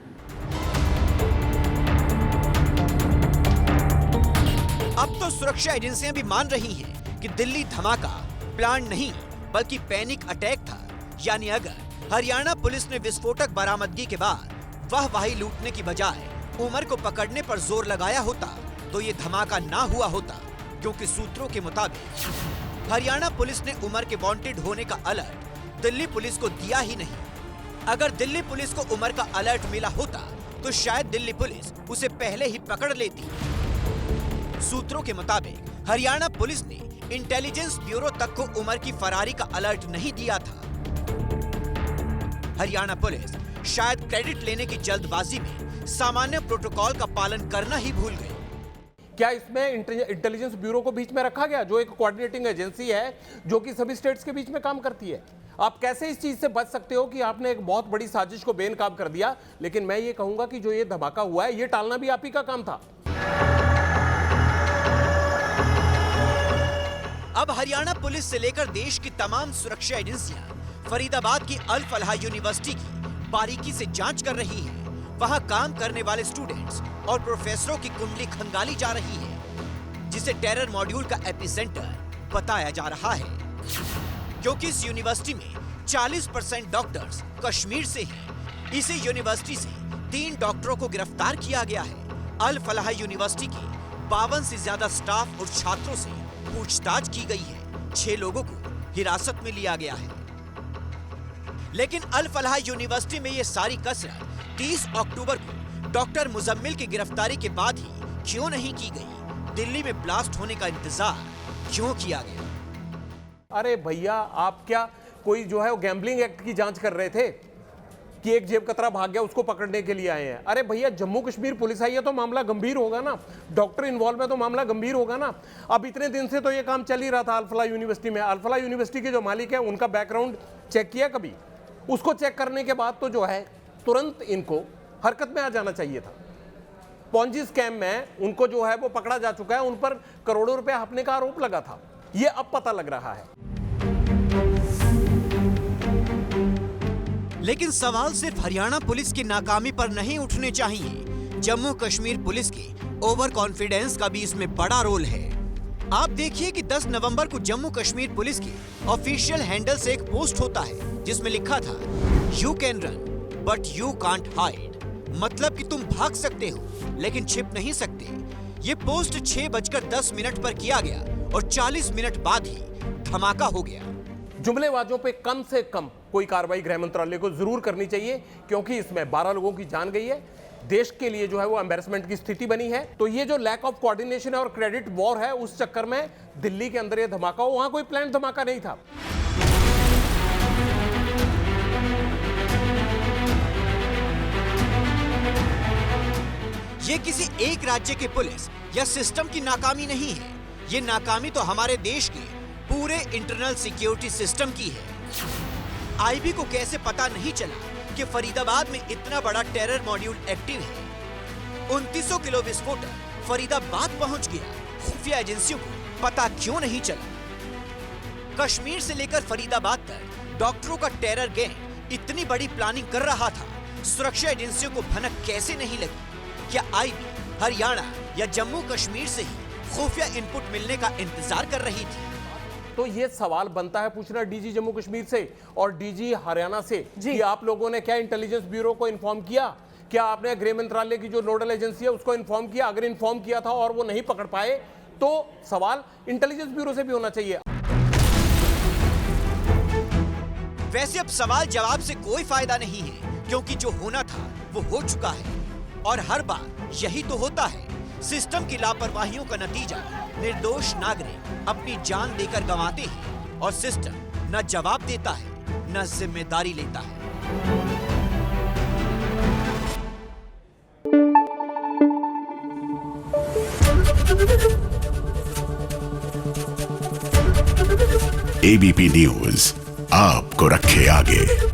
अब तो सुरक्षा एजेंसियां भी मान रही हैं कि दिल्ली धमाका प्लान नहीं बल्कि पैनिक अटैक था। यानी अगर हरियाणा पुलिस ने विस्फोटक बरामदगी के बाद वाहवाही लूटने की बजाय उमर को पकड़ने पर जोर लगाया होता तो ये धमाका ना हुआ होता, क्योंकि सूत्रों के मुताबिक हरियाणा पुलिस ने उमर के वांटेड होने का अलर्ट दिल्ली पुलिस को दिया ही नहीं। अगर दिल्ली पुलिस को उमर का अलर्ट मिला होता तो शायद दिल्ली पुलिस उसे पहले ही पकड़ लेती। सूत्रों के मुताबिक हरियाणा पुलिस ने इंटेलिजेंस ब्यूरो तक को उमर की फरारी का अलर्ट नहीं दिया था। हरियाणा पुलिस शायद क्रेडिट लेने की जल्दबाजी में सामान्य प्रोटोकॉल का पालन करना ही भूल गई। क्या इसमें इंटेलिजेंस ब्यूरो को बीच में रखा गया, जो एक कोऑर्डिनेटिंग एजेंसी है जो कि सभी स्टेट्स के बीच में काम करती है? आप कैसे इस चीज से बच सकते हो कि आपने एक बहुत बड़ी साजिश को बेनकाब कर दिया? लेकिन मैं ये कहूंगा कि जो ये धमाका हुआ है ये टालना भी आप ही का काम था। अब हरियाणा पुलिस से लेकर देश की तमाम सुरक्षा एजेंसियां फरीदाबाद की अल फलाह यूनिवर्सिटी की बारीकी से जांच कर रही है। वहां काम करने वाले स्टूडेंट्स और प्रोफेसरों की कुंडली खंगाली जा रही है, जिसे टेरर मॉड्यूल का एपिसेंटर बताया जा रहा है, क्योंकि इस यूनिवर्सिटी में 40% डॉक्टर्स कश्मीर से हैं। इसी यूनिवर्सिटी से 3 डॉक्टरों को गिरफ्तार किया गया है। अल फलाह यूनिवर्सिटी के 52 से ज्यादा स्टाफ और छात्रों से पूछताछ की गई है। 6 लोगों को हिरासत में लिया गया है। लेकिन अल फलाह यूनिवर्सिटी में ये सारी कसरत 30 अक्टूबर को डॉक्टर मुजम्मिल की गिरफ्तारी के बाद ही क्यों नहीं की गई? दिल्ली में ब्लास्ट होने का इंतजार क्यों किया गया? अरे भैया, आप क्या कोई जो है वो गैम्बलिंग एक्ट की जांच कर रहे थे कि एक जेब कतरा भाग गया उसको पकड़ने के लिए आए हैं? अरे भैया, जम्मू कश्मीर पुलिस आई है तो मामला गंभीर होगा ना, डॉक्टर इन्वॉल्व है तो मामला गंभीर होगा ना। अब इतने दिन से तो ये काम चल ही रहा था अल फलाह यूनिवर्सिटी में। अल फलाह यूनिवर्सिटी के जो मालिक है उनका बैकग्राउंड चेक किया कभी? उसको चेक करने के बाद तो जो है तुरंत इनको हरकत में आ जाना चाहिए था। पॉन्जी स्कैम में उनको जो है वो पकड़ा जा चुका है, उन पर करोड़ों रुपए हपने का आरोप लगा था। ये अब पता लग रहा है। लेकिन सवाल सिर्फ हरियाणा पुलिस की नाकामी पर नहीं उठने चाहिए। जम्मू कश्मीर पुलिस के ओवर कॉन्फिडेंस का भी इसमें बड़ा रोल है। आप देखिए कि 10 नवंबर को जम्मू कश्मीर पुलिस के ऑफिशियल हैंडल से एक पोस्ट होता है जिसमें लिखा था, you can run but you can't hide. मतलब कि तुम भाग सकते हो लेकिन छिप नहीं सकते। ये पोस्ट 6:10 पर किया गया और 40 मिनट बाद ही धमाका हो गया। जुमलेबाजों पे कम से कम कोई कार्रवाई गृह मंत्रालय को जरूर करनी चाहिए, क्योंकि इसमें 12 लोगों की जान गई है। देश के लिए जो है वो एम्बैरेसमेंट की स्थिति बनी है। तो ये जो लैक ऑफ कोऑर्डिनेशन है और क्रेडिट वॉर है, उस चक्कर में दिल्ली के अंदर ये धमाका हो, वहां कोई प्लान धमाका नहीं था। ये किसी एक राज्य के पुलिस या सिस्टम की नाकामी नहीं है। ये नाकामी तो हमारे देश के पूरे इंटरनल सिक्योरिटी सिस्टम की है। आईबी को कैसे पता नहीं चला कि फरीदाबाद में इतना बड़ा टेरर मॉड्यूल एक्टिव है? 2900 किलो विस्फोटक फरीदाबाद पहुंच गया। खुफिया एजेंसियों को पता क्यों नहीं चला? कश्मीर से लेकर फरीदाबाद तक डॉक्टरों का टेरर गैंग इतनी बड़ी प्लानिंग कर रहा था, सुरक्षा एजेंसियों को भनक कैसे नहीं लगी? क्या आईबी हरियाणा या जम्मू कश्मीर से ही खुफिया इनपुट मिलने का इंतजार कर रही थी? तो ये सवाल बनता है पूछना डीजी जम्मू कश्मीर से और डीजी हरियाणा से कि आप लोगों ने क्या इंटेलिजेंस ब्यूरो को इन्फॉर्म किया? क्या आपने गृह मंत्रालय की जो नोडल एजेंसी है उसको इन्फॉर्म किया? अगर इन्फॉर्म किया था और वो नहीं पकड़ पाए तो सवाल इंटेलिजेंस ब्यूरो से भी होना चाहिए। वैसे अब सवाल जवाब से कोई फायदा नहीं है, क्योंकि जो होना था वो हो चुका है और हर बार यही तो होता है। सिस्टम की लापरवाहियों का नतीजा निर्दोष नागरिक अपनी जान देकर गंवाते हैं और सिस्टम न जवाब देता है न जिम्मेदारी लेता है। एबीपी न्यूज आपको रखे आगे।